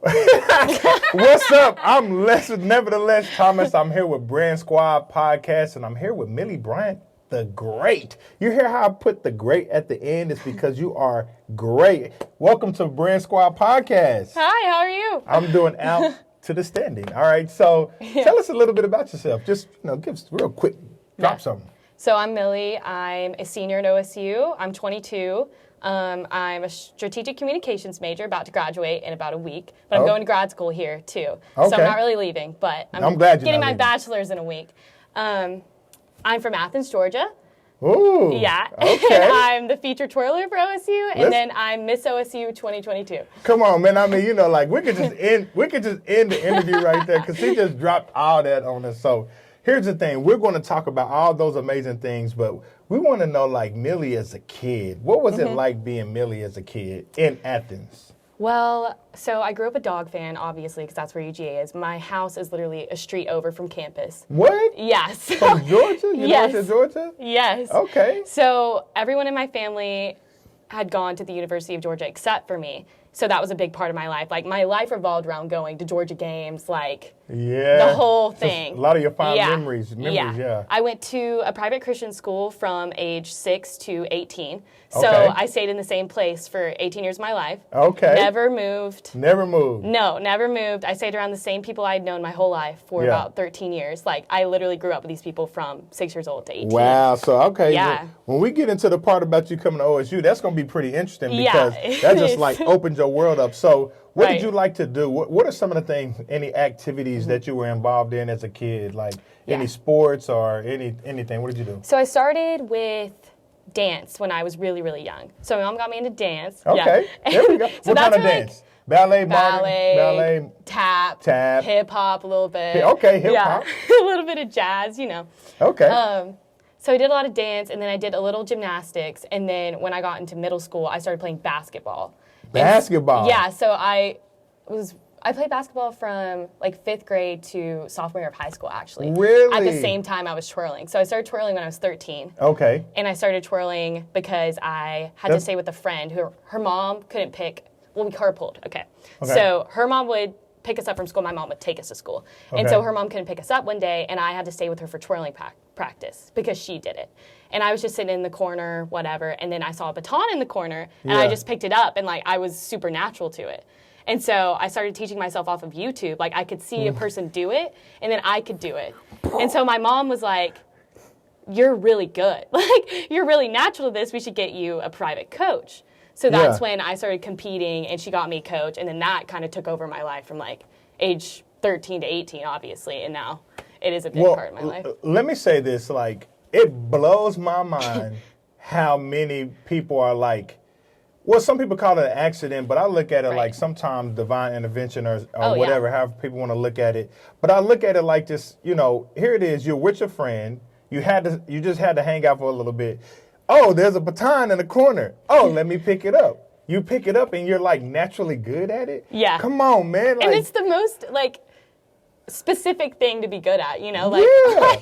What's up? I'm nevertheless Thomas. I'm here with Brand Squad Podcast, and I'm here with Millie Bryant, the great. You hear how I put the great at the end? It's because you are great. Welcome to Brand Squad Podcast. Hi, how are you? I'm doing out to the standing. All right, so tell us a little bit about yourself. Just give us real quick, drop something. So I'm Millie. I'm a senior at OSU. I'm 22. I'm a strategic communications major, about to graduate in about a week. But I'm going to grad school here, too. Okay. So I'm not really leaving, but I'm glad you're getting not my leaving. bachelor's in a week. I'm from Athens, Georgia. Ooh. Yeah. Okay. And I'm the featured twirler for OSU, and then I'm Miss OSU 2022. Come on, man. I mean, we could just end the interview right there because he just dropped all that on us. So here's the thing. We're going to talk about all those amazing things, but we want to know, like, Millie as a kid. What was it like being Millie as a kid in Athens? Well, so I grew up a dog fan, obviously, because that's where UGA is. My house is literally a street over from campus. What? Yes. From Georgia? University of Georgia? Yes. Okay. So everyone in my family had gone to the University of Georgia except for me. So that was a big part of my life. Like, my life revolved around going to Georgia games, like, the whole thing. Just a lot of your fond memories, yeah. I went to a private Christian school from age 6 to 18. So Okay. I stayed in the same place for 18 years of my life. Okay. Never moved. Never moved. No, never moved. I stayed around the same people I'd known my whole life for about 13 years. Like, I literally grew up with these people from 6 years old to 18. Wow. So, okay. Yeah. When we get into the part about you coming to OSU, that's going to be pretty interesting because that just, like, opens your world up. So, what did you like to do? What are some of the things, any activities that you were involved in as a kid? Like, any sports or anything? What did you do? So I started with dance when I was really, really young. So my mom got me into dance. Okay, there we go. So what kind of dance? Ballet, ballet, tap, hip hop a little bit. Okay, hip hop. A little bit of jazz, Okay. So I did a lot of dance, and then I did a little gymnastics, and then when I got into middle school, I started playing basketball. Basketball? Yeah, so I played basketball from like 5th grade to sophomore year of high school, actually. Really? At the same time I was twirling. So I started twirling when I was 13. Okay. And I started twirling because I had to stay with a friend who her mom couldn't pick. Well, we carpooled. Okay. So her mom would pick us up from school. My mom would take us to school. And so her mom couldn't pick us up one day, and I had to stay with her for twirling practice because she did it. And I was just sitting in the corner, whatever, and then I saw a baton in the corner, and I just picked it up, and like I was super natural to it. And so I started teaching myself off of YouTube. Like, I could see a person do it, and then I could do it. And so my mom was like, you're really good. Like, you're really natural to this. We should get you a private coach. So that's when I started competing, and she got me a coach, and then that kind of took over my life from, like, age 13 to 18, obviously, and now it is a big part of my life. Let me say this, like, it blows my mind how many people are like, well, some people call it an accident, but I look at it like sometimes divine intervention or whatever, however people want to look at it. But I look at it like this, here it is, you're with your friend, you just had to hang out for a little bit. Oh, there's a baton in the corner. Oh, let me pick it up. You pick it up and you're like naturally good at it? Yeah. Come on, man. And it's the most, like, specific thing to be good at, Like,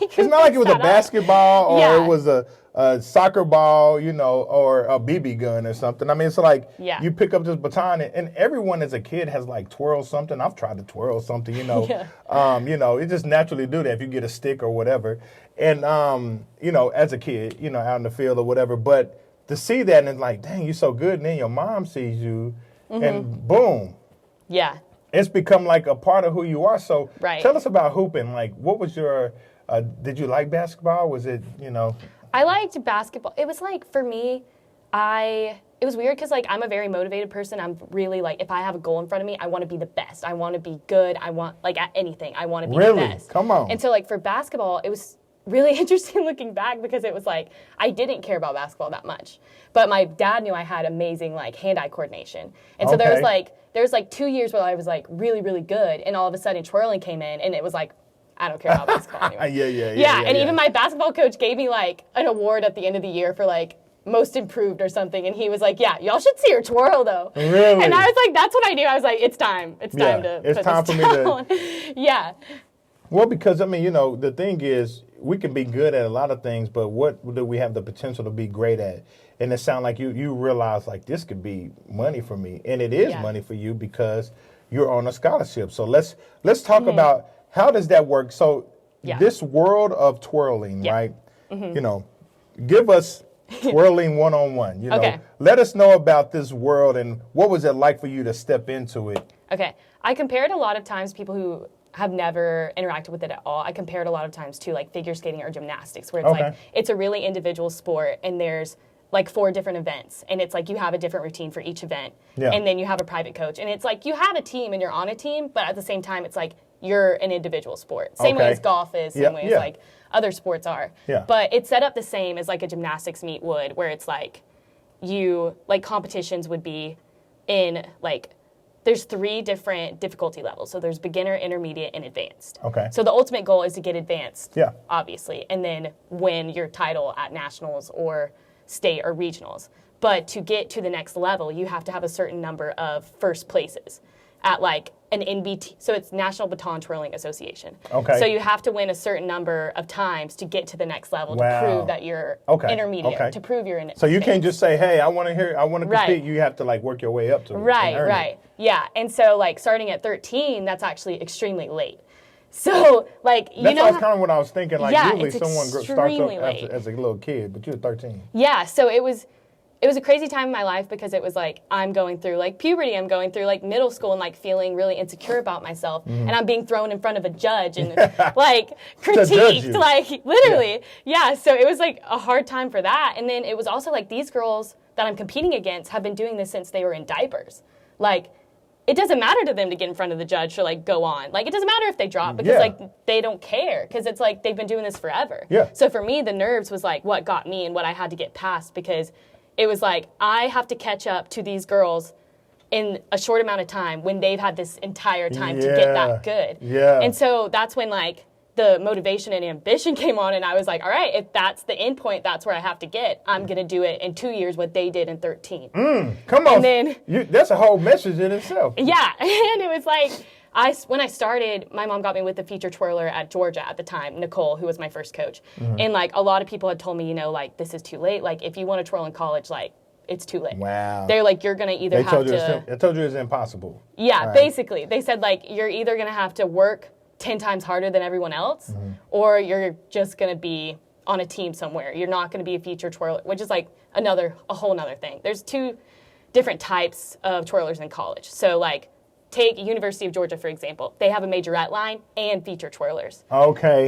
it's not like it was a basketball or it was a soccer ball, or a BB gun or something. I mean, it's like you pick up this baton, and everyone as a kid has like twirled something. I've tried to twirl something, it just naturally do that if you get a stick or whatever. And, as a kid, out in the field or whatever. But to see that and it's like, dang, you're so good. And then your mom sees you and boom. Yeah. It's become like a part of who you are. So tell us about hooping. Like, what was your, did you like basketball? Was it, I liked basketball. It was like, for me, it was weird because, like, I'm a very motivated person. I'm really, like, if I have a goal in front of me, I want to be the best. I want to be good. I want, like, at anything, I want to be the best. Come on. And so, like, for basketball, it was really interesting looking back because it was like, I didn't care about basketball that much. But my dad knew I had amazing, like, hand-eye coordination. And so there was, like, 2 years where I was, like, really, really good. And all of a sudden, twirling came in, and it was like, I don't care about basketball anymore. Yeah, even my basketball coach gave me, like, an award at the end of the year for, like, most improved or something. And he was like, yeah, y'all should see her twirl, though. Really? And I was like, that's what I knew. I was like, it's time. It's time to it's put time this for down. me to... Yeah. Well, because, I mean, the thing is, we can be good at a lot of things, but what do we have the potential to be great at? And it sounds like you realize, like, this could be money for me. And it is money for you because you're on a scholarship. So let's talk about how does that work. So this world of twirling, right? You know, give us twirling one-on-one. You know, let us know about this world and what was it like for you to step into it. Okay, I compared a lot of times people who have never interacted with it at all. I compared a lot of times to like figure skating or gymnastics, where it's like it's a really individual sport, and there's like 4 different events, and it's like you have a different routine for each event, and then you have a private coach, and it's like you have a team and you're on a team, but at the same time it's like you're an individual sport. Same way as golf is, same way as like other sports are. But it's set up the same as like a gymnastics meet would, where it's like you, like competitions would be in like, there's 3 different difficulty levels. So there's beginner, intermediate, and advanced. So the ultimate goal is to get advanced, obviously, and then win your title at nationals or state or regionals. But to get to the next level, you have to have a certain number of first places at like an NBT, so it's National Baton Twirling Association. So you have to win a certain number of times to get to the next level to prove that you're intermediate, to prove you're in. So you can't just say, hey, I want to compete. You have to like work your way up to it. Right. Yeah, and so like starting at 13, that's actually extremely late. So like, you know, that's kind of what I was thinking. Like usually someone starts up as a little kid, but you're 13. Yeah, so it was a crazy time in my life because it was like I'm going through like puberty, I'm going through like middle school and like feeling really insecure about myself, and I'm being thrown in front of a judge and like critiqued, like literally. Yeah, so it was like a hard time for that. And then it was also like these girls that I'm competing against have been doing this since they were in diapers. Like it doesn't matter to them to get in front of the judge to like go on. Like it doesn't matter if they drop because like they don't care because it's like they've been doing this forever. So for me, the nerves was like what got me and what I had to get past, because it was like, I have to catch up to these girls in a short amount of time when they've had this entire time to get that good. And so that's when like the motivation and ambition came on, and I was like, all right, if that's the end point, that's where I have to get. I'm going to do it in 2 years what they did in 13. Come on. And then, that's a whole message in itself. Yeah, and it was like, when I started, my mom got me with the feature twirler at Georgia at the time, Nicole, who was my first coach. And like a lot of people had told me, you know, like this is too late. Like if you want to twirl in college, like it's too late. Wow. They're like, you're going to either have to... They told you it's impossible. Yeah, basically. They said like, you're either going to have to work 10 times harder than everyone else, or you're just going to be on a team somewhere. You're not going to be a feature twirler, which is like a whole nother thing. There's 2 different types of twirlers in college. So like, take University of Georgia, for example. They have a majorette line and feature twirlers.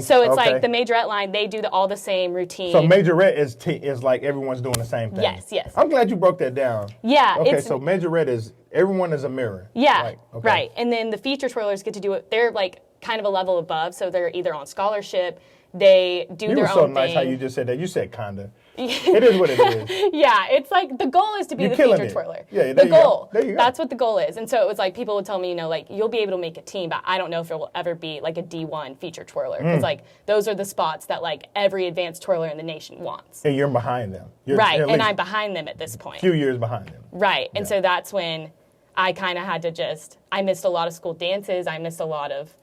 So it's like the majorette line, they do all the same routine. So majorette is like everyone's doing the same thing. Yes. I'm glad you broke that down. Yeah. Okay, so majorette is everyone is a mirror. Yeah, right. And then the feature twirlers get to do it. They're like kind of a level above, so they're either on scholarship, they do their own thing. You were so nice how you just said that. You said kinda. It is what it is. Yeah, it's like the goal is to be the feature twirler. Yeah, the goal. There you go. That's what the goal is. And so it was like people would tell me, you know, like you'll be able to make a team, but I don't know if it will ever be like a D1 feature twirler, because like those are the spots that like every advanced twirler in the nation wants. And you're behind them. And I'm behind them at this point. A few years behind them. Right. And so that's when I kind of had to I missed a lot of school dances. I missed a lot of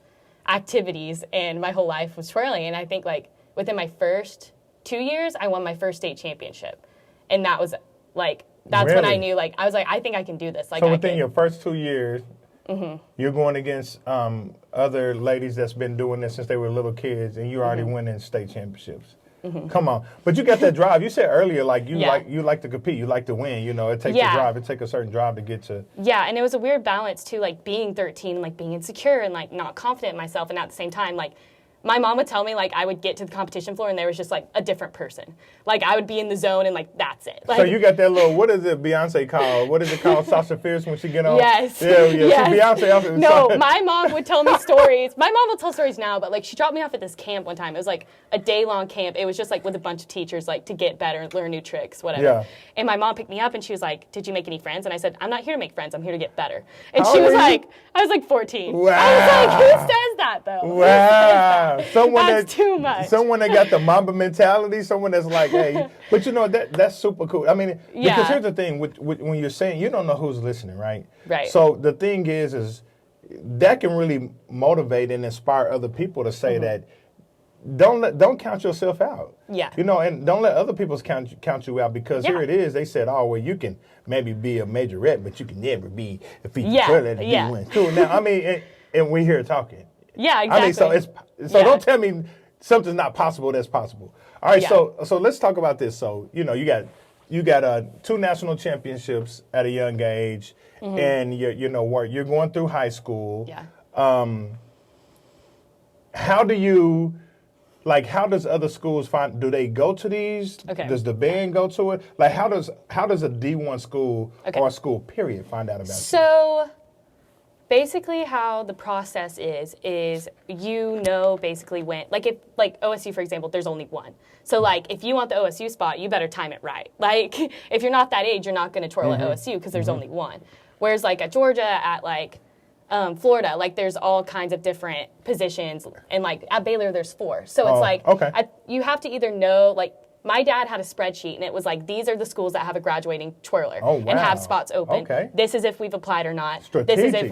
activities, and my whole life was twirling. And I think like within my first 2 years, I won my first state championship. And that was like, that's when I knew, like, I was like, I think I can do this. Like, so within your first 2 years, you're going against other ladies that's been doing this since they were little kids, and you're already winning state championships. Come on. But you got that drive. You said earlier, like, you like to compete. You like to win. You know, it takes a drive. It takes a certain drive to get to. Yeah, and it was a weird balance, too, like, being 13 and, like, being insecure and, like, not confident in myself. And at the same time, like, my mom would tell me, like, I would get to the competition floor and there was just, like, a different person. Like, I would be in the zone and, like, that's it. Like, so you got that little, what is it Beyonce called? What is it called? Sasha Fierce when she get on? Yes. Yeah. Yes. So Beyonce. No, my mom would tell me stories. My mom will tell stories now, but, like, she dropped me off at this camp one time. It was, like, a day-long camp. It was just, like, with a bunch of teachers, like, to get better and learn new tricks, whatever. Yeah. And my mom picked me up and she was like, did you make any friends? And I said, I'm not here to make friends. I'm here to get better. And she was like, I was like 14. Wow. I was like, who says that, though? Wow. That's too much. Someone that got the Mamba mentality, someone that's like, hey, but you know, that's super cool. I mean, because here's the thing, when you're saying, you don't know who's listening, right? Right. So the thing is that can really motivate and inspire other people to say that don't count yourself out. Yeah. You know, and don't let other people count you out, because here it is. They said, oh, well, you can maybe be a majorette, but you can never be a feature twirler at D1 school. Now, I mean, and we're here talking. Yeah, exactly. I mean, so don't tell me something's not possible that's possible. All right, so let's talk about this. So, you know, you got 2 national championships at a young age, and you're going through high school. Yeah. How does other schools do they go to these? Okay. Does the band go to it? Like, how does a D1 school or a school period find out about it? So basically how the process is basically when, like OSU, for example, there's only one. So like if you want the OSU spot, you better time it right. Like if you're not that age, you're not going to twirl at OSU because there's only one. Whereas like at Georgia, at like Florida, like there's all kinds of different positions, and like at Baylor there's 4. So it's like you have to either know, like my dad had a spreadsheet and it was like, these are the schools that have a graduating twirler and have spots open. Okay. This is if we've applied or not. Strategic. This is if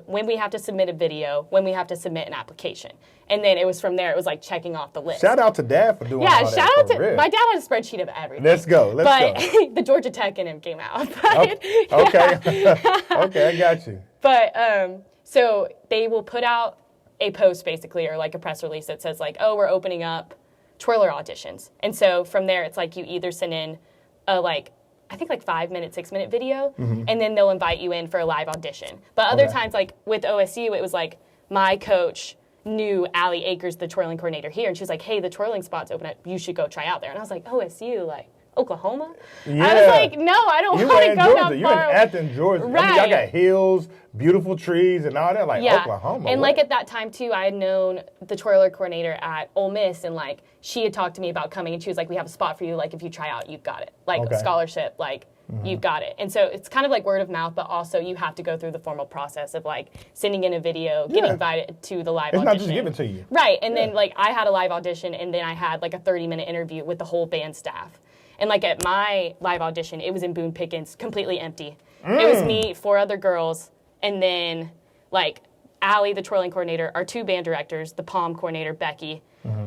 when we have to submit a video, when we have to submit an application. And then it was from there, it was like checking off the list. Shout out to Dad for doing all that. Yeah, shout out to my dad had a spreadsheet of everything. Let's go. But the Georgia Tech in him came out. Okay. Okay, I got you. But so they will put out a post basically, or like a press release that says like, oh, we're opening up twirler auditions. And so from there, it's like you either send in a I think 5-minute, 6-minute video, and then they'll invite you in for a live audition. But other times, like with OSU, it was like my coach knew Allie Akers, the twirling coordinator here, and she was like, hey, the twirling spot's open, you should go try out there. And I was like, OSU, like Oklahoma? Yeah. I was like, no, I don't want to go that far. You're in Athens, Georgia. Right. I mean, y'all got hills, beautiful trees, and all that, like Oklahoma. And like at that time too, I had known the twirler coordinator at Ole Miss, and like she had talked to me about coming, and she was like, we have a spot for you, like if you try out, you've got it. Like scholarship, like you've got it. And so it's kind of like word of mouth, but also you have to go through the formal process of like sending in a video, getting invited to the live audition. It's not just given to you. Right. And then like I had a live audition, and then I had like a 30-minute interview with the whole band staff. And like at my live audition, it was in Boone Pickens, completely empty. It was me, 4 other girls, and then like Allie, the twirling coordinator, our 2 band directors, the palm coordinator, Becky,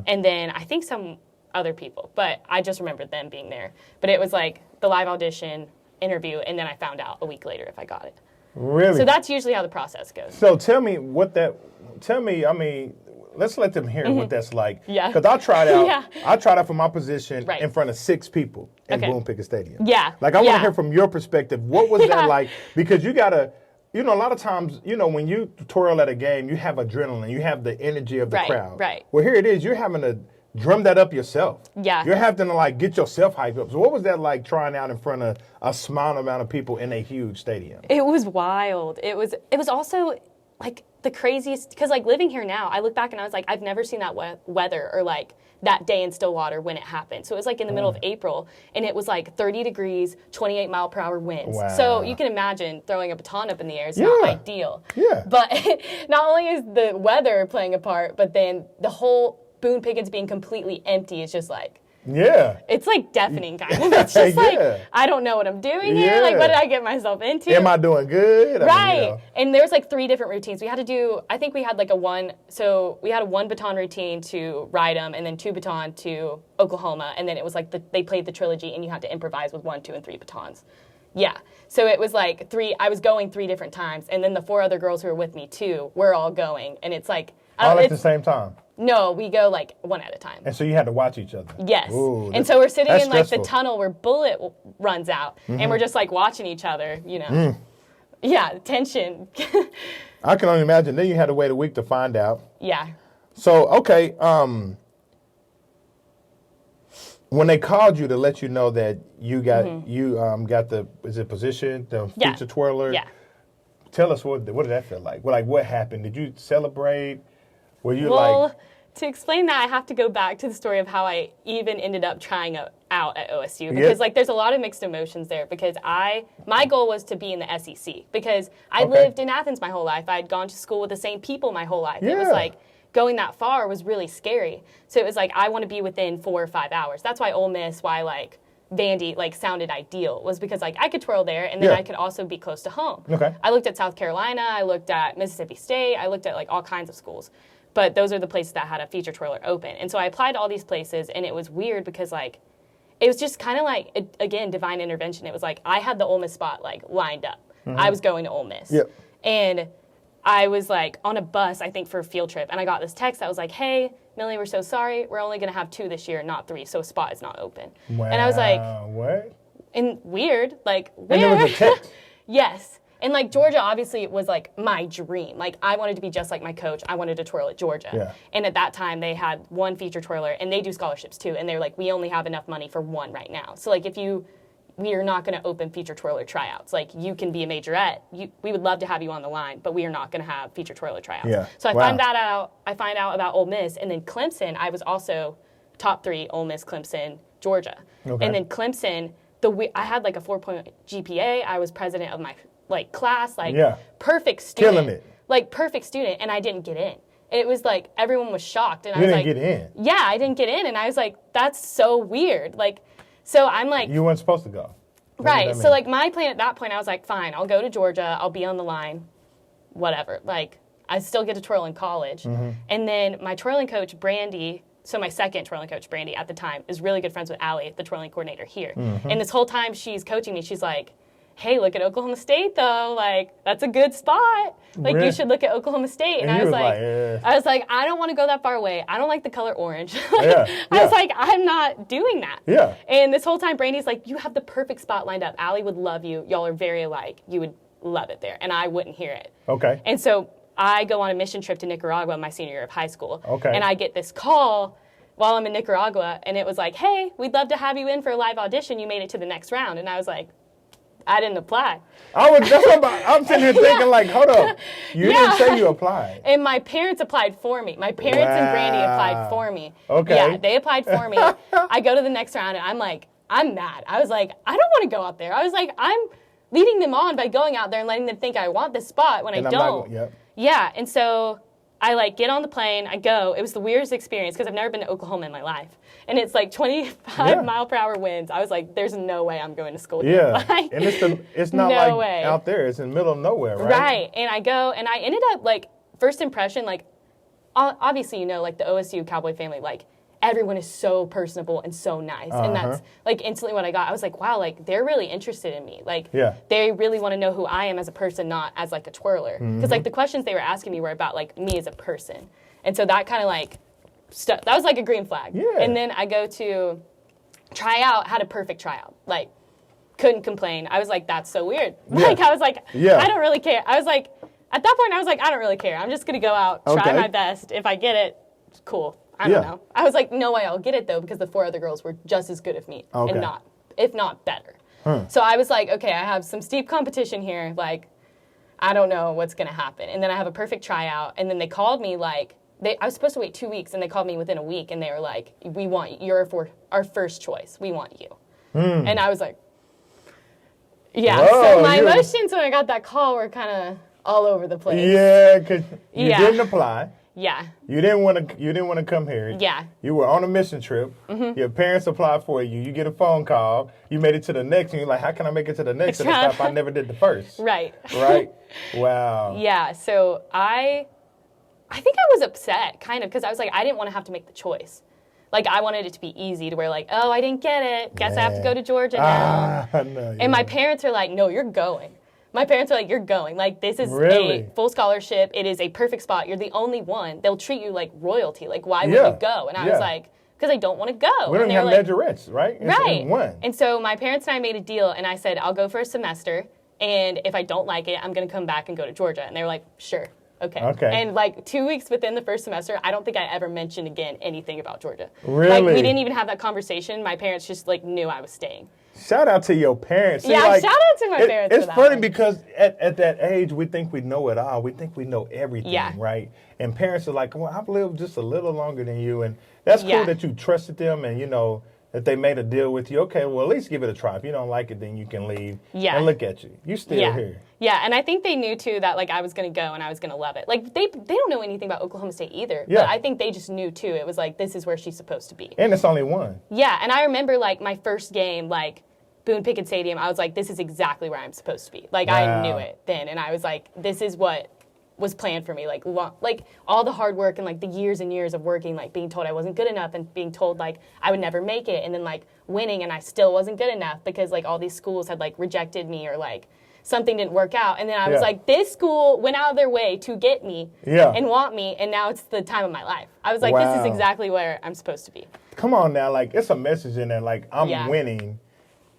and then I think some other people. But I just remembered them being there. But it was like the live audition, interview, and then I found out a week later if I got it. Really? So that's usually how the process goes. So tell me, I mean, let's let them hear what that's like. Yeah. Because I tried out. I tried out for my position in front of 6 people in Boone Pickens Stadium. Yeah. Like I want to hear from your perspective. What was that like? Because you gotta, a lot of times, when you twirl at a game, you have adrenaline, you have the energy of the crowd. Right. Well, here it is. You're having to drum that up yourself. Yeah. You're having to like get yourself hyped up. So what was that like trying out in front of a small amount of people in a huge stadium? It was wild. It was also like the craziest, because like living here now, I look back and I was like, I've never seen that weather or like that day in Stillwater when it happened. So it was like in the middle of April, and it was like 30 degrees, 28-mile-per-hour winds. Wow. So you can imagine throwing a baton up in the air is not ideal. Yeah. But not only is the weather playing a part, but then the whole Boone Pickens being completely empty is just like, it's like deafening kind of. It's just like, I don't know what I'm doing here. Like, what did I get myself into? Am I doing good? Right. I mean, And there's like 3 different routines. We had to do, I think we had like we had a 1 baton routine to Rydom, and then 2 baton to Oklahoma. And then it was like they played the trilogy, and you had to improvise with 1, 2, and 3 batons. Yeah. So it was like I was going 3 different times. And then the 4 other girls who were with me too, we're all going. And it's like, all at the same time? No, we go like 1 at a time. And so you had to watch each other? Yes. Ooh, and so we're sitting in like the tunnel where Bullet runs out, and we're just like watching each other, Yeah, tension. I can only imagine. Then you had to wait a week to find out. Yeah. So, okay, when they called you to let you know that you got got the position, the feature twirler? Yeah. Tell us what did that feel like? Like what happened? Did you celebrate? Were you to explain that, I have to go back to the story of how I even ended up trying out at OSU, because like there's a lot of mixed emotions there, because my goal was to be in the SEC, because I lived in Athens my whole life. I had gone to school with the same people my whole life. It was like going that far was really scary. So it was like I want to be within 4 or 5 hours. That's why Ole Miss, why like Vandy like sounded ideal, was because like I could twirl there, and then I could also be close to home. Okay. I looked at South Carolina, I looked at Mississippi State, I looked at like all kinds of schools. But those are the places that had a feature twirler open. And so I applied to all these places, and it was weird because, like, it was just kind of like, again, divine intervention. It was like I had the Ole Miss spot, like, lined up. I was going to Ole Miss. Yep. And I was, like, on a bus, I think, for a field trip. And I got this text that was like, hey, Millie, we're so sorry. We're only going to have 2 this year, not 3. So a spot is not open. Wow. And I was like, what? And weird. Like, weird. And there was a text? Yes. And, like, Georgia obviously was, like, my dream. Like, I wanted to be just like my coach. I wanted to twirl at Georgia. Yeah. And at that time, they had 1 feature twirler, and they do scholarships, too. And they're like, we only have enough money for 1 right now. So, like, we are not going to open feature twirler tryouts. Like, you can be a majorette. We would love to have you on the line, but we are not going to have feature twirler tryouts. Yeah. So I find out about Ole Miss. And then Clemson, I was also top 3, Ole Miss, Clemson, Georgia. Okay. And then Clemson, I had, like, a 4-point GPA. I was president of my like class, like perfect student. Killing it. Like perfect student, and I didn't get in. It was like everyone was shocked, and I was like, "You didn't get in?" Yeah, I didn't get in, and I was like, "That's so weird." Like, so I'm like, you weren't supposed to go, right? So like my plan at that point, I was like, "Fine, I'll go to Georgia. I'll be on the line, whatever." Like, I still get to twirl in college, and then my twirling coach, Brandy. So my second twirling coach, Brandy, at the time, is really good friends with Allie, the twirling coordinator here. And this whole time she's coaching me, she's like, hey, look at Oklahoma State, though. Like, that's a good spot. Like, you should look at Oklahoma State. And I was like, I don't want to go that far away. I don't like the color orange. I was like, I'm not doing that. Yeah. And this whole time, Brandy's like, you have the perfect spot lined up. Allie would love you. Y'all are very alike. You would love it there. And I wouldn't hear it. Okay. And so I go on a mission trip to Nicaragua my senior year of high school. Okay. And I get this call while I'm in Nicaragua, and it was like, hey, we'd love to have you in for a live audition. You made it to the next round. And I was like, I didn't apply. I'm sitting here thinking, like, hold up. You didn't say you applied. And my parents applied for me. My parents and Brandy applied for me. Okay. Yeah, they applied for me. I go to the next round, and I'm like, I'm mad. I was like, I don't want to go out there. I was like, I'm leading them on by going out there and letting them think I want this spot when I don't. Yeah, and so I, like, get on the plane. I go. It was the weirdest experience because I've never been to Oklahoma in my life. And it's, like, 25-mile-per-hour winds. I was like, there's no way I'm going to school here. Yeah, like, and it's not no like way. Out there. It's in the middle of nowhere, right? Right, and I go, and I ended up, like, first impression, like, obviously, you know, like, the OSU Cowboy family, like, everyone is so personable and so nice. And that's, like, instantly what I got. I was like, wow, like, they're really interested in me. Like, they really want to know who I am as a person, not as, like, a twirler. Because, like, the questions they were asking me were about, like, me as a person. And so that kind of, like, that was, like, a green flag. Yeah. And then I go to tryout, had a perfect tryout. Like, couldn't complain. I was like, that's so weird. Yeah. Like, I was like, I don't really care. I was like, at that point, I was like, I don't really care. I'm just going to go out, try my best. If I get it, cool. I don't know. I was like, no way I'll get it, though, because the 4 other girls were just as good as me, and if not better. So I was like, okay, I have some steep competition here. Like, I don't know what's going to happen. And then I have a perfect tryout, and then they called me, like, I was supposed to wait 2 weeks, and they called me within a week, and they were like, you're our first choice. We want you. And I was like, so my emotions when I got that call were kind of all over the place. Yeah, because you didn't apply. Yeah. You didn't want to come here. Yeah. You were on a mission trip. Your parents applied for you. You get a phone call. You made it to the next, and you're like, how can I make it to the next and stuff I never did the first? Right. Right? Wow. Yeah. So I think I was upset, kind of, because I was like, I didn't want to have to make the choice. Like, I wanted it to be easy to where, like, oh, I didn't get it. Guess I have to go to Georgia now. And my parents are like, no, you're going. My parents are like, you're going. Like, this is a full scholarship. It is a perfect spot. You're the only one. They'll treat you like royalty. Like, why would you go? And I was like, because I don't want to go. We don't have majorettes, right? Right. One. And so my parents and I made a deal, and I said, I'll go for a semester, and if I don't like it, I'm going to come back and go to Georgia. And they were like, sure. Okay. And, like, 2 weeks within the first semester, I don't think I ever mentioned again anything about Georgia. Really? Like, we didn't even have that conversation. My parents just, like, knew I was staying. Shout out to your parents. See, like, shout out to my parents. It's funny because at that age, we think we know it all. We think we know everything, right? And parents are like, well, I've lived just a little longer than you. And that's cool that you trusted them and, you know, that they made a deal with you. Okay, well, at least give it a try. If you don't like it, then you can leave. Yeah. And look at you. You still here. Yeah, and I think they knew, too, that, like, I was going to go and I was going to love it. Like, they don't know anything about Oklahoma State either. Yeah. But I think they just knew, too. It was like, this is where she's supposed to be. And it's only one. Yeah, and I remember, like, my first game, like, Boone Pickett Stadium, I was like, this is exactly where I'm supposed to be. Like, I knew it then. And I was like, this is what was planned for me. Like all the hard work and like the years and years of working, like being told I wasn't good enough and being told like I would never make it, and then like winning and I still wasn't good enough because like all these schools had like rejected me or like something didn't work out. And then I was like, this school went out of their way to get me and want me, and now it's the time of my life. I was like, this is exactly where I'm supposed to be. Come on now, like it's a message in there, like I'm winning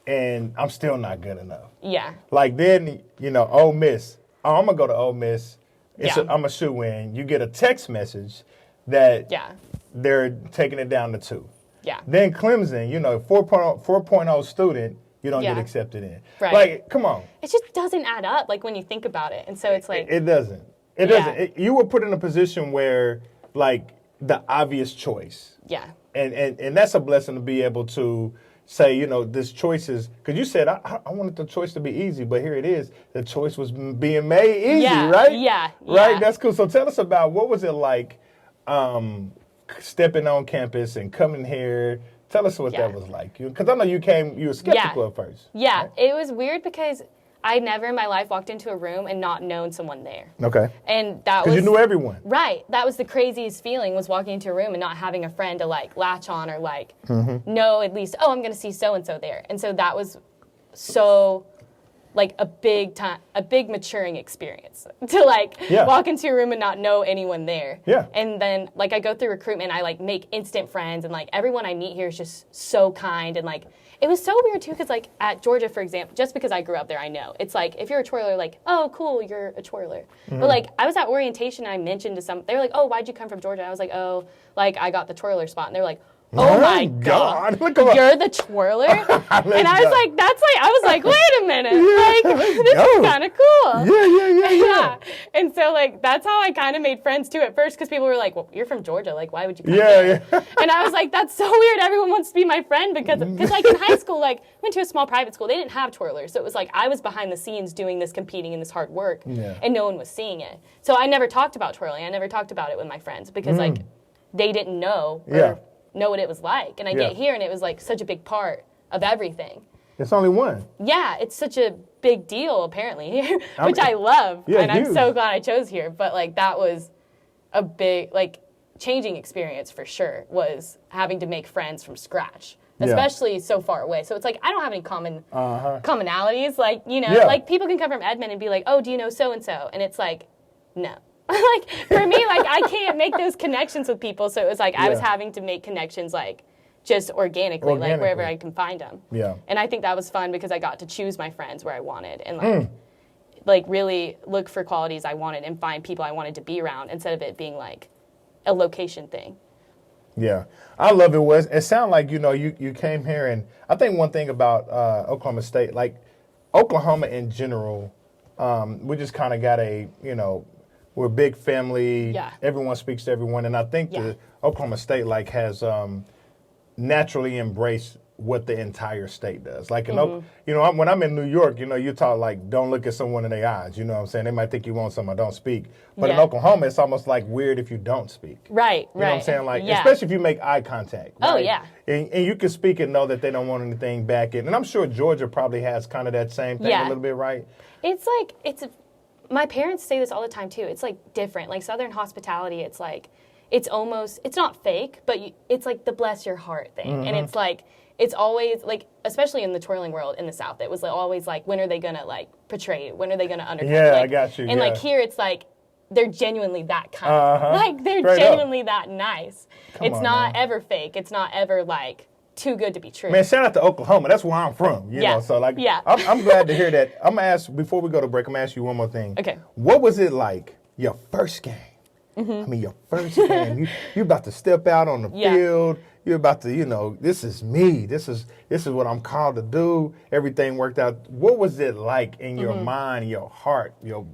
and I'm still not good enough. Yeah. Like then, Ole Miss. Oh, I'm going to go to Ole Miss. I'm a shoe-in. You get a text message that they're taking it down to 2. Yeah. Then Clemson, 4.0 student, you don't get accepted in. Right. Like, come on. It just doesn't add up, like, when you think about it. And so it's like... It doesn't. It doesn't. You were put in a position where, like, the obvious choice. Yeah. And that's a blessing to be able to say, this choice is... Because you said, I wanted the choice to be easy, but here it is. The choice was being made easy, right? Yeah. Right? That's cool. So tell us about what was it like stepping on campus and coming here. Tell us what that was like. Because I know you were skeptical at first. Yeah, right? It was weird because I never in my life walked into a room and not known someone there. Okay. And that was... Because you knew everyone. Right. That was the craziest feeling, was walking into a room and not having a friend to, like, latch on or, like, know at least, I'm going to see so-and-so there. And so that was so... like a big maturing experience to like walk into a room and not know anyone there. Yeah. And then like I go through recruitment, I like make instant friends, and like everyone I meet here is just so kind, and like it was so weird too because like at Georgia, for example, just because I grew up there, I know it's like if you're a twirler, like, oh cool, you're a twirler. But like I was at orientation and I mentioned to some, they were like, oh, why'd you come from Georgia? And I was like, oh, like I got the twirler spot, and they're like, oh my God. You're the twirler? And I was like, wait a minute. Like, this is kind of cool. Yeah. And so, like, that's how I kind of made friends, too, at first, because people were like, well, you're from Georgia. Like, why would you come here? And I was like, that's so weird. Everyone wants to be my friend because like, in high school, like, went to a small private school. They didn't have twirlers. So it was like I was behind the scenes doing this competing and this hard work, and no one was seeing it. So I never talked about twirling. I never talked about it with my friends because, like, they didn't know or know what it was like. And I get here and it was like such a big part of everything. It's only one. Yeah, it's such a big deal apparently, which I love. And I'm so glad I chose here. But like that was a big like changing experience for sure, was having to make friends from scratch. Especially so far away. So it's like I don't have any commonalities. Like, like people can come from Edmond and be like, oh, do you know so-and-so? And it's like, no. Like for me, like I can't make those connections with people, so it was like I was having to make connections like just organically, like wherever I can find them. Yeah. And I think that was fun because I got to choose my friends where I wanted, and like really look for qualities I wanted and find people I wanted to be around instead of it being like a location thing. Yeah, I love it. It sounded like you came here, and I think one thing about Oklahoma State, like Oklahoma in general, we just kind of got we're a big family. Yeah. Everyone speaks to everyone. And I think the Oklahoma State has naturally embraced what the entire state does. Like, when I'm in New York, you talk like, don't look at someone in their eyes. You know what I'm saying? They might think you want someone, don't speak. But in Oklahoma, it's almost like weird if you don't speak. Right, You know what I'm saying? Like, especially if you make eye contact. Right? Oh, yeah. And you can speak and know that they don't want anything back in. And I'm sure Georgia probably has kind of that same thing a little bit, right? It's like, my parents say this all the time, too. It's, like, different. Like, Southern hospitality, it's, like, it's not fake, but it's, like, the bless your heart thing. And it's, like, it's always, like, especially in the twirling world in the South, it was, like, always, like, when are they going to, like, portray? When are they going to undercut? Yeah, like, I got you. And, like, here it's, like, they're genuinely that kind. Like, they're straight genuinely up. That nice. It's not ever fake. It's not ever, like, too good to be true. Man, shout out to Oklahoma. That's where I'm from. You know, so like, I'm glad to hear that. I'm gonna ask before we go to break. I'm gonna ask you one more thing. Okay. What was it like your first game? I mean, your first game. You about to step out on the field. You're about to, this is me. This is what I'm called to do. Everything worked out. What was it like in your mind, your heart, your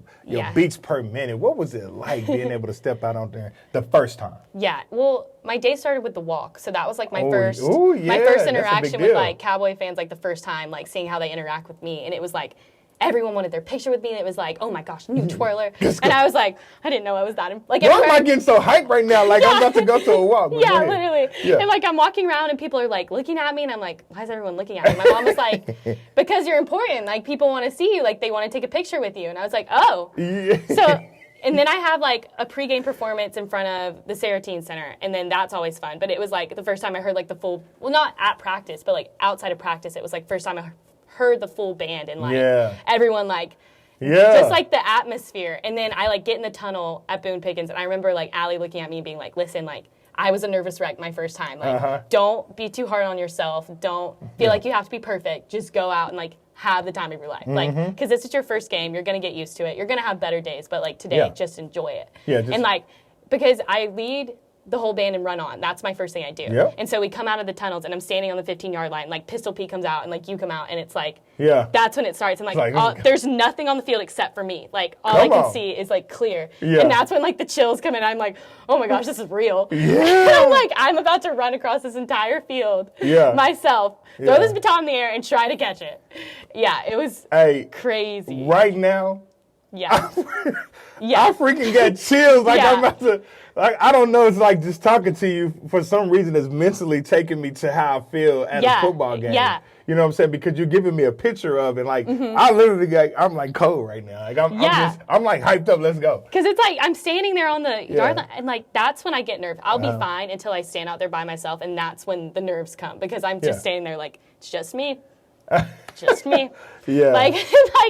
beats per minute? What was it like being able to step out on there the first time? Yeah. Well, my day started with the walk, so that was like my first interaction with like Cowboy fans, like the first time, like seeing how they interact with me, and it was like. Everyone wanted their picture with me, and it was like, oh my gosh, new twirler. And I was like, I didn't know I was that. Like, why am I getting so hyped right now? Like, I'm about to go to a walk. Yeah, literally. Yeah. And like, I'm walking around, and people are like looking at me, and I'm like, why is everyone looking at me? My mom was like, because you're important. Like, people want to see you. Like, they want to take a picture with you. And I was like, oh. Yeah. So And then I have like a pregame performance in front of the Sarah Teen Center, and then that's always fun. But it was like the first time I heard like the full, well, not at practice, but like outside of practice, it was like first time I heard the full band and like everyone like, just like the atmosphere. And then I like get in the tunnel at Boone Pickens, and I remember like Allie looking at me and being like, listen, like I was a nervous wreck my first time. Like don't be too hard on yourself. Don't feel like you have to be perfect. Just go out and like have the time of your life. Like, because this is your first game, you're going to get used to it. You're going to have better days, but like today, just enjoy it. And like, because I lead the whole band and run on. That's my first thing I do. And so we come out of the tunnels, and I'm standing on the 15-yard line. Like Pistol Pete comes out, and like you come out, and it's like, that's when it starts. And like, there's nothing on the field except for me. Like all I can see is like clear. And that's when like the chills come in. I'm like, oh my gosh, this is real. I'm like, I'm about to run across this entire field myself, throw this baton in the air, and try to catch it. It was crazy. Right now, I freaking got chills. Like I'm about to. Like, I don't know, it's like just talking to you for some reason is mentally taking me to how I feel at a football game. You know what I'm saying? Because you're giving me a picture of it. Like, I literally, I'm like cold right now. Like, I'm like hyped up, let's go. Because it's like, I'm standing there on the yard line, and like, that's when I get nervous. I'll be fine until I stand out there by myself, and that's when the nerves come. Because I'm just standing there like, it's just me. Just me. Like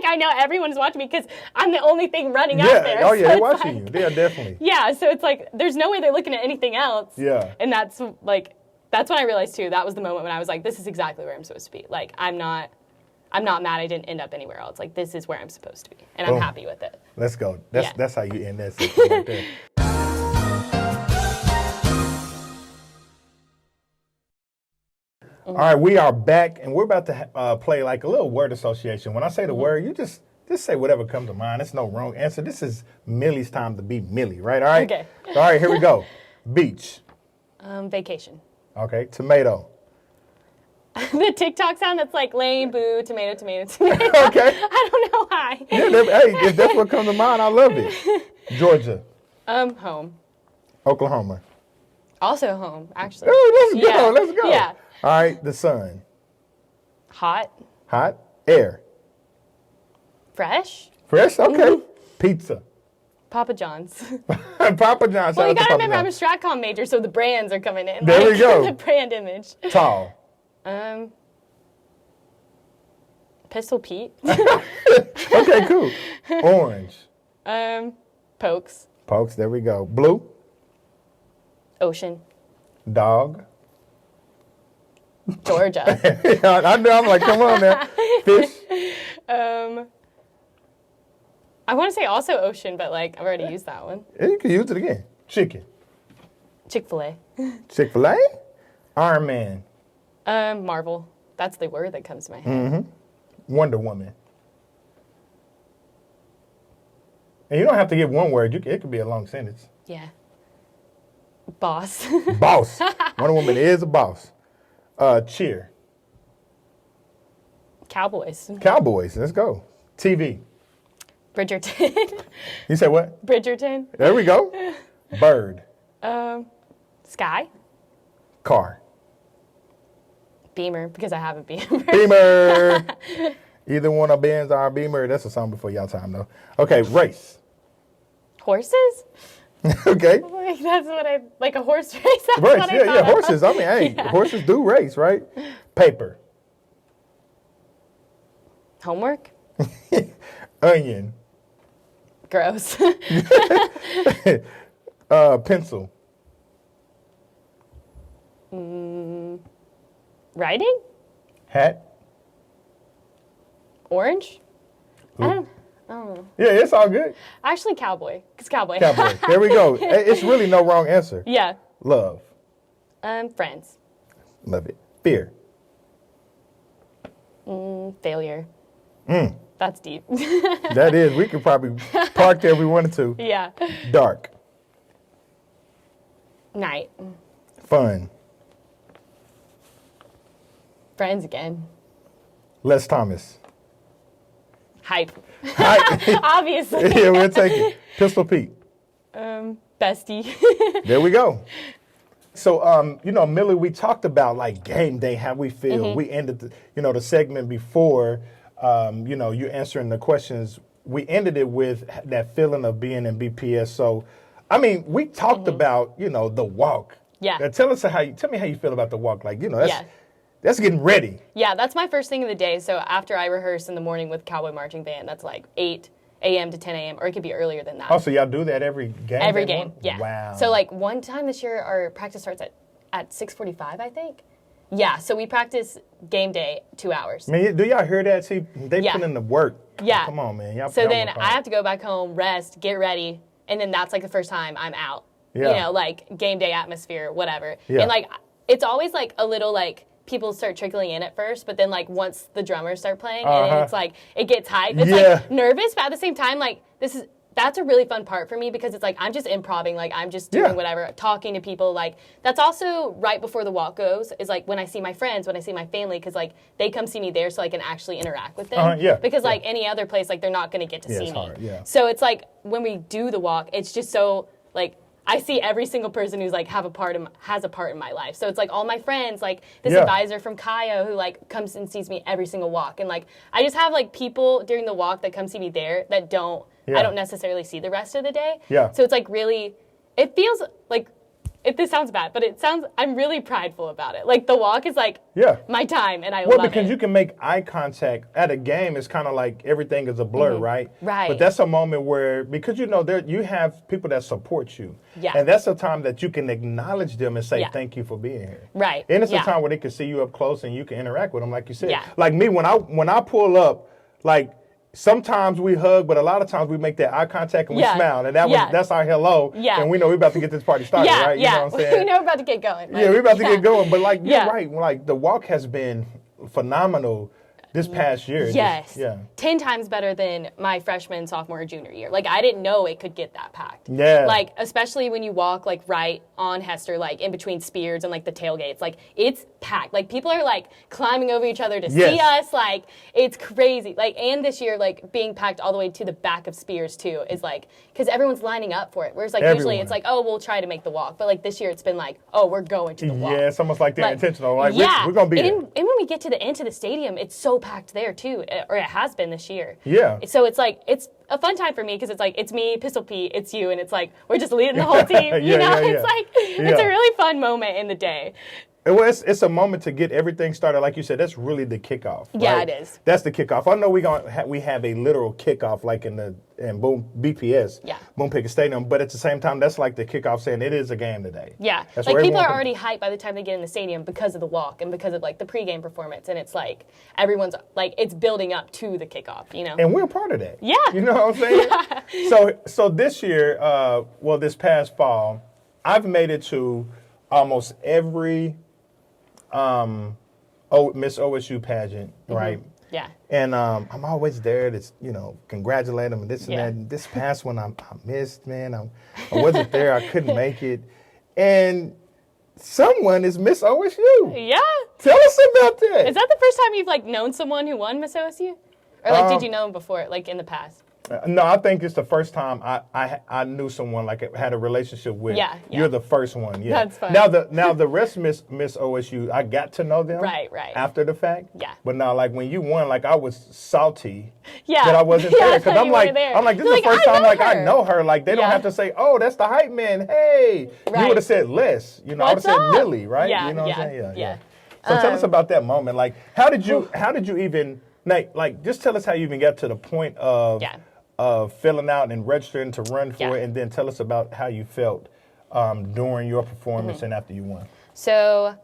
I know everyone's watching me because I'm the only thing running out there. Oh, yeah, they're watching you. Yeah, definitely. So it's like, there's no way they're looking at anything else. And that's like, that's when I realized, too, that was the moment when I was like, this is exactly where I'm supposed to be. Like, I'm not mad I didn't end up anywhere else. Like, this is where I'm supposed to be. And I'm happy with it. Let's go. That's how you end that section right there. All right, we are back, and we're about to play like a little word association. When I say the word, you just say whatever comes to mind. There's no wrong answer. This is Millie's time to be Millie, right? All right? Okay. All right, here we go. Beach. Vacation. Okay, tomato. The TikTok sound that's like lame, boo, tomato, tomato, tomato. Okay. I don't know why. Hey, if that's what comes to mind, I love it. Georgia. Home. Oklahoma. Also home, actually. Oh, let's go. Let's go. Yeah. All right, the sun. Hot. Hot. Air. Fresh. Fresh? Okay. Pizza. Papa John's. Papa John's. Well, you got to remember I'm a Stratcom major, so the brands are coming in. There we go. The brand image. Tall. Pistol Pete. Okay, cool. Orange. Pokes. Pokes, there we go. Blue. Ocean. Dog. Georgia. I know, I'm like, come on now. Fish. I want to say also ocean, but like I've already used that one. Yeah, you can use it again. Chicken. Chick-fil-A. Chick-fil-A? Iron Man. Marvel. That's the word that comes to my head. Wonder Woman. And you don't have to give one word. It could be a long sentence. Yeah. Boss. Boss. Wonder Woman is a boss. Cheer. Cowboys. Cowboys. Let's go. TV. Bridgerton. You said what? Bridgerton. There we go. Bird. Sky. Car. Beamer, because I have a Beamer. Beamer. Either one of Benz or Beamer. That's a song before y'all time, though. Okay, race. Horses? Okay. Like, that's what I, like a horse race? That's race, what I horses. I mean, hey, horses do race, right? Paper. Homework? Onion. Gross. Pencil. Writing? Hat. Orange? Ooh. I don't know. Yeah, it's all good. Actually, cowboy. It's cowboy. Cowboy. There we go. It's really no wrong answer. Yeah. Love. Friends. Love it. Fear. Failure. That's deep. That is. We could probably park there if we wanted to. Yeah. Dark. Night. Fun. Friends again. Les Thomas. Hype. Hype. Obviously. Yeah, we'll take it. Pistol Pete. Bestie. There we go. So, Millie, we talked about like game day, how we feel. We ended, the segment before, you answering the questions we ended it with that feeling of being in BPS. So, I mean, we talked about, you know, the walk. Yeah. Now, tell me how you feel about the walk. Like, you know, that's getting ready. Yeah, that's my first thing of the day. So after I rehearse in the morning with Cowboy Marching Band, that's like 8 a.m. to 10 a.m., or it could be earlier than that. Oh, so y'all do that every game? Every game, yeah. Wow. So like one time this year, our practice starts at 6:45, I think. Yeah, so we practice game day 2 hours. I mean, do y'all hear that? See, they put in the work. Yeah. Come on, man. Y'all, so then I have to go back home, rest, get ready, and then that's like the first time I'm out. Yeah. You know, like game day atmosphere, whatever. Yeah. And like it's always like a little like people start trickling in at first, but then like once the drummers start playing, and then it's like it gets hype. It's like nervous, but at the same time, like that's a really fun part for me because it's like I'm just improvising, like I'm just doing whatever, talking to people. Like that's also right before the walk goes is like when I see my friends, when I see my family, because like they come see me there so I can actually interact with them. Because like any other place, like they're not going to get to see me. So it's like when we do the walk, it's just so like I see every single person who's like has a part in my life. So it's like all my friends, like this advisor from Kaya who like comes and sees me every single walk, and like I just have like people during the walk that come see me there that I don't necessarily see the rest of the day. Yeah. So it's like really, it feels like, this sounds bad, but I'm really prideful about it. Like the walk is like my time, and I love it. Well, because you can make eye contact at a game. It's kind of like everything is a blur, right? Right. But that's a moment where, because you know, you have people that support you. Yeah. And that's a time that you can acknowledge them and say thank you for being here. Right. And it's a time where they can see you up close and you can interact with them, like you said. Yeah. Like me, when I pull up, like, sometimes we hug, but a lot of times we make that eye contact and we smile, and that's our hello, and we know we're about to get this party started, right? You know what I'm saying? We know we're about to get going. Like, we're about to get going, but like you're right, like the walk has been phenomenal this past year. Yes. 10 times better than my freshman, sophomore, or junior year. Like, I didn't know it could get that packed. Yeah. Like, especially when you walk, like, right on Hester, like, in between Spears and, like, the tailgates. Like, it's packed. Like, people are, like, climbing over each other to see us. Like, it's crazy. Like, and this year, like, being packed all the way to the back of Spears, too, is, like, because everyone's lining up for it. Whereas, like, usually it's like, oh, we'll try to make the walk. But, like, this year it's been like, oh, we're going to the walk. Yeah, it's almost like they're intentional. Like, we're going to be there. And when we get to the end of the stadium, it's so packed there too, or it has been this year. Yeah. So it's like it's a fun time for me because it's like it's me, Pistol Pete, it's you, and it's like we're just leading the whole team. It's like it's a really fun moment in the day. Well, it's a moment to get everything started. Like you said, that's really the kickoff. Right? Yeah, it is. That's the kickoff. I know we have a literal kickoff like in BPS, Boone Pickett Stadium, but at the same time, that's like the kickoff saying it is a game today. Yeah, that's like people are already hyped by the time they get in the stadium because of the walk and because of like the pregame performance, and it's like everyone's like it's building up to the kickoff, you know. And we're part of that. Yeah. You know what I'm saying? So this year, this past fall, I've made it to almost every Miss OSU pageant, right? Yeah. And I'm always there to, congratulate them and this and that. And this past one I missed, man. I wasn't there. I couldn't make it. And someone is Miss OSU. Yeah. Tell us about that. Is that the first time you've like known someone who won Miss OSU? Or like did you know them before, like in the past? No, I think it's the first time I knew someone like had a relationship with. Yeah. You're the first one. Yeah. That's fun. Now the rest Miss OSU, I got to know them. Right. After the fact. Yeah. But now, like when you won, like I was salty. that I wasn't there because I'm like this is the first time like I know her. Like they don't have to say, oh, that's the hype man. Hey, you would have said less. I would have said Millie, right? Yeah. You know what I'm saying? Yeah. So tell us about that moment. Like how did you even like just tell us how you even got to the point of filling out and registering to run for it, and then tell us about how you felt during your performance and after you won. So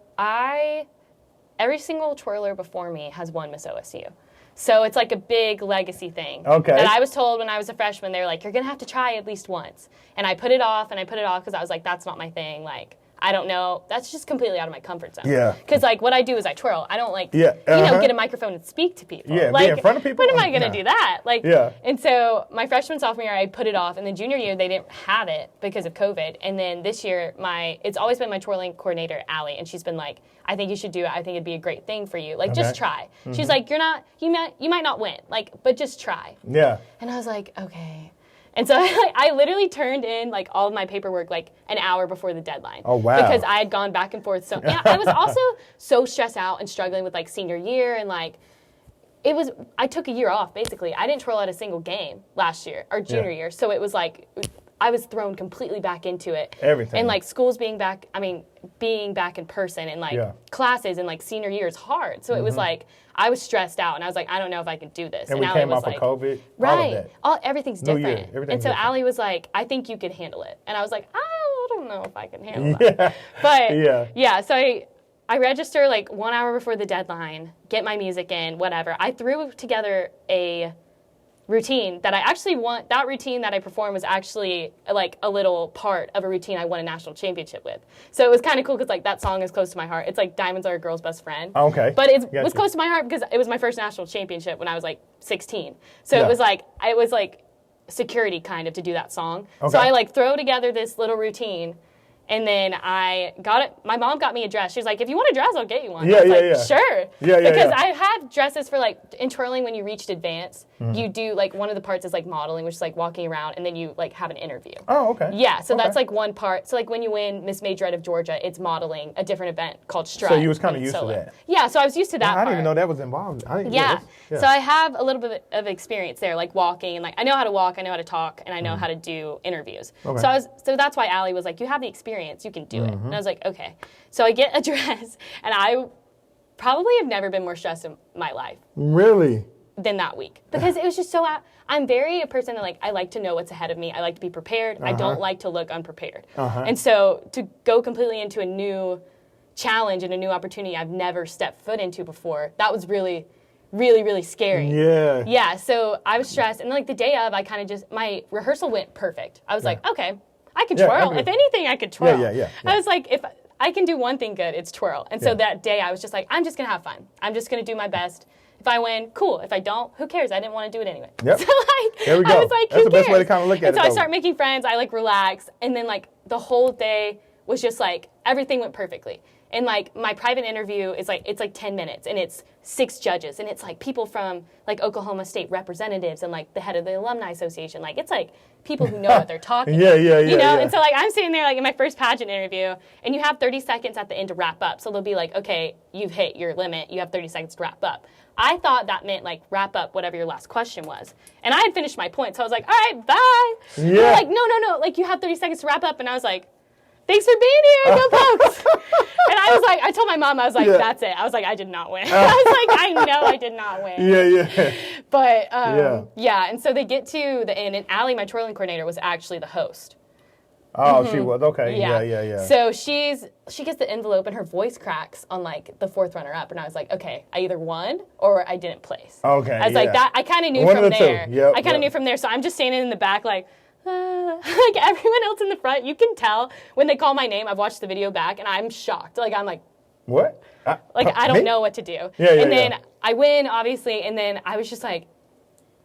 every single twirler before me has won Miss OSU. So it's like a big legacy thing. Okay. That I was told when I was a freshman, they were like, you're going to have to try at least once. And I put it off because I was like, that's not my thing. Like, I don't know. That's just completely out of my comfort zone. Yeah. Because, like, what I do is I twirl. I don't, like, get a microphone and speak to people. Yeah, like, be in front of people? When am I going to do that? Like, and so my freshman, sophomore year, I put it off. And then junior year, they didn't have it because of COVID. And then this year, it's always been my twirling coordinator, Allie. And she's been like, I think you should do it. I think it'd be a great thing for you. Like, just try. Mm-hmm. She's like, you might not win. Like, but just try. Yeah. And I was like, okay. And so I literally turned in like all of my paperwork like an hour before the deadline. Oh, wow. Because I had gone back and forth. So I was also so stressed out and struggling with like senior year and like I took a year off, basically. I didn't twirl at a single game last year, or junior year. So it was like, I was thrown completely back into it. Everything. And like schools being back in person and like classes and like senior year is hard. So it was like, I was stressed out and I was like, I don't know if I can do this. And we came off of COVID. Right. Everything's different. Everything's so different. Allie was like, I think you could handle it. And I was like, I don't know if I can handle that. But so I register like 1 hour before the deadline, get my music in, whatever. I threw together a routine that that routine that I performed was actually like a little part of a routine I won a national championship with. So it was kind of cool because like that song is close to my heart. It's like Diamonds Are a Girl's Best Friend. Okay. But it was close to my heart because it was my first national championship when I was like 16. So it was like security kind of to do that song. Okay. So I like throw together this little routine. And then I got it. My mom got me a dress. She was like, if you want a dress, I'll get you one. I was like, sure. Because I had dresses for like, in twirling when you reached advance, you do like, one of the parts is like modeling, which is like walking around, and then you like have an interview. Oh, okay. Yeah, so that's like one part. So like when you win Miss Majorette of Georgia, it's modeling a different event called Strut. So you was kind of used to that. Yeah, so I was used to that part. I didn't even know that was involved. So I have a little bit of experience there, like walking, and like I know how to walk, I know how to talk, and I know how to do interviews. Okay. So that's why Allie was like, you have the experience, you can do it. And I was like, okay. So I get a dress, and I probably have never been more stressed in my life. Really? Than that week. Because it was just so, I'm a person that like, I like to know what's ahead of me. I like to be prepared. I don't like to look unprepared. And so to go completely into a new challenge and a new opportunity I've never stepped foot into before, that was really, really, really scary. Yeah. Yeah, so I was stressed. And like the day of, I kind of just, my rehearsal went perfect. I was like, okay, I can twirl. If anything, I could twirl. I was like, if I can do one thing good, it's twirl. And so that day I was just like, I'm just going to have fun. I'm just going to do my best. If I win, cool. If I don't, who cares? I didn't want to do it anyway. Yep. So like, there we go. I was like, that's the best way to kind of look at it. And so I start making friends. I like relax. And then like the whole day was just like, everything went perfectly. And like my private interview is like, it's like 10 minutes and it's 6 judges. And it's like people from like Oklahoma State representatives and like the head of the Alumni Association. Like it's like people who know what they're talking about. You know? And so like I'm sitting there like in my first pageant interview and you have 30 seconds at the end to wrap up. So they'll be like, okay, you've hit your limit. You have 30 seconds to wrap up. I thought that meant like wrap up whatever your last question was. And I had finished my point. So I was like, all right, bye. And they're like, no. Like you have 30 seconds to wrap up. And I was like, thanks for being here, go Pokes. And I was like, I told my mom, I was like, that's it. I was like, I did not win. I was like, I know I did not win. But and so they get to the end, and Allie, my twirling coordinator, was actually the host. Oh, she was, okay. Yeah. So she gets the envelope, and her voice cracks on like the 4th runner up, and I was like, okay, I either won or I didn't place. Okay. I was like that. I kind of knew from there. I kind of knew from there. So I'm just standing in the back, like everyone else in the front. You can tell when they call my name. I've watched the video back, and I'm shocked. Like I'm like, what? I don't know what to do. And then I win, obviously, and then I was just like,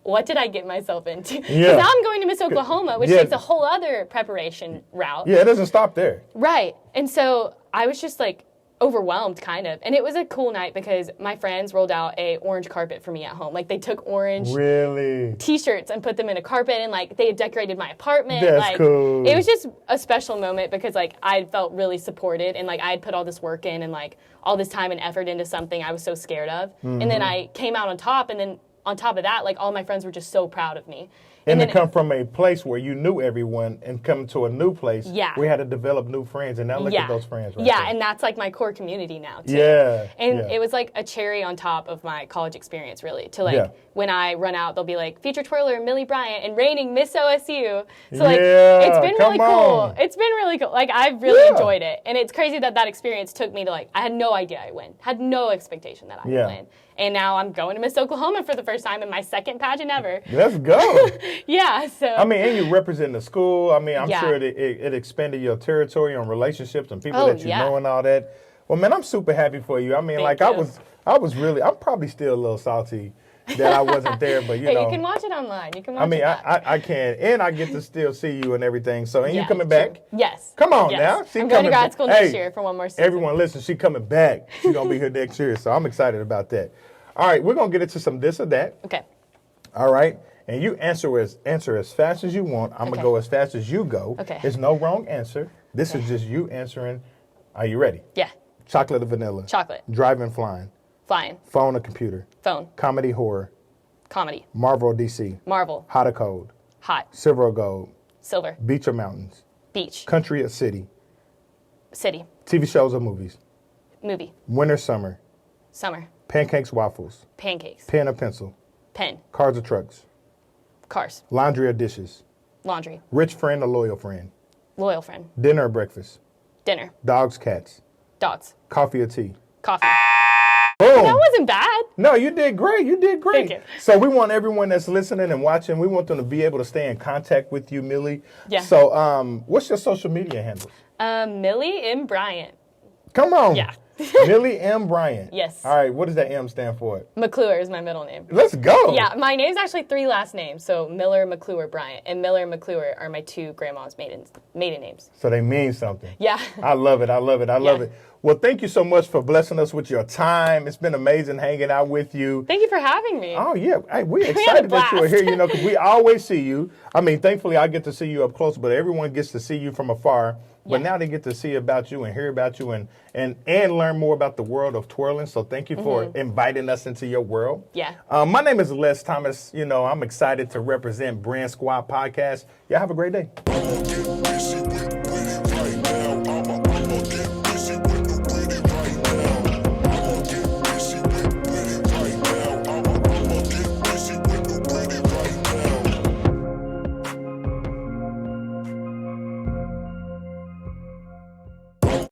what did I get myself into? Because now I'm going to Miss Oklahoma, which takes a whole other preparation route. Yeah, it doesn't stop there. Right. And so I was just like overwhelmed, kind of. And it was a cool night because my friends rolled out a orange carpet for me at home. Like they took orange T-shirts and put them in a carpet, and like they had decorated my apartment. That's like, cool. It was just a special moment because like I felt really supported, and like I had put all this work in and like all this time and effort into something I was so scared of. And then I came out on top, and then on top of that, like all my friends were just so proud of me. And to come from a place where you knew everyone and come to a new place, we had to develop new friends, and now look at those friends right there. And that's like my core community now, too. And it was like a cherry on top of my college experience, really, to like when I run out, they'll be like, feature twirler Millie Bryant and reigning Miss OSU. So like, it's been really cool. It's been really cool. Like, I've really enjoyed it. And it's crazy that experience took me to like, I had no idea I'd win. Had no expectation that I would win. And now I'm going to Miss Oklahoma for the first time in my second pageant ever. Let's go. So. I mean, and you represent the school. I mean, I'm sure it expanded your territory on relationships and people that you know and all that. Well, man, I'm super happy for you. I mean, Thank you. I was really, I'm probably still a little salty that I wasn't there, but you know. You can watch it online. You can watch I can, and I get to still see you and everything. So, and you coming back? Yes. Come on now. I'm going to grad school next year for one more season. Everyone, listen, she coming back. She's going to be here next year, so I'm excited about that. All right, we're going to get into some this or that. Okay. All right. And you answer as fast as you want. I'm going to go as fast as you go. Okay. There's no wrong answer. This is just you answering. Are you ready? Yeah. Chocolate or vanilla? Chocolate. Driving, flying? Flying. Phone or computer? Phone. Comedy, horror? Comedy. Marvel or DC? Marvel. Hot or cold? Hot. Silver or gold? Silver. Beach or mountains? Beach. Country or city? City. TV shows or movies? Movie. Winter, summer? Summer. Pancakes, waffles? Pancakes. Pen or pencil? Pen. Cars or trucks? Cars. Laundry or dishes? Laundry. Rich friend or loyal friend? Loyal friend. Dinner or breakfast? Dinner. Dogs, cats? Dogs. Coffee or tea? Coffee. Boom. That wasn't bad. No, you did great. You did great. Thank you. So we want everyone that's listening and watching, we want them to be able to stay in contact with you, Millie. Yeah. So what's your social media handles? Millie M. Bryant. Come on. Yeah. Millie M. Bryant. Yes. All right. What does that M stand for? McClure is my middle name. Let's go. Yeah, my name's actually 3 last names. So Miller, McClure, Bryant. And Miller and McClure are my 2 grandma's maiden names. So they mean something. Yeah. I love it. I love it. I love it. Well, thank you so much for blessing us with your time. It's been amazing hanging out with you. Thank you for having me. Oh, yeah. Hey, we're excited that you are here, because we always see you. I mean, thankfully, I get to see you up close, but everyone gets to see you from afar. But now they get to see about you and hear about you and learn more about the world of twirling. So thank you for inviting us into your world. Yeah. My name is Les Thomas. I'm excited to represent Brand Squad Podcast. Y'all have a great day.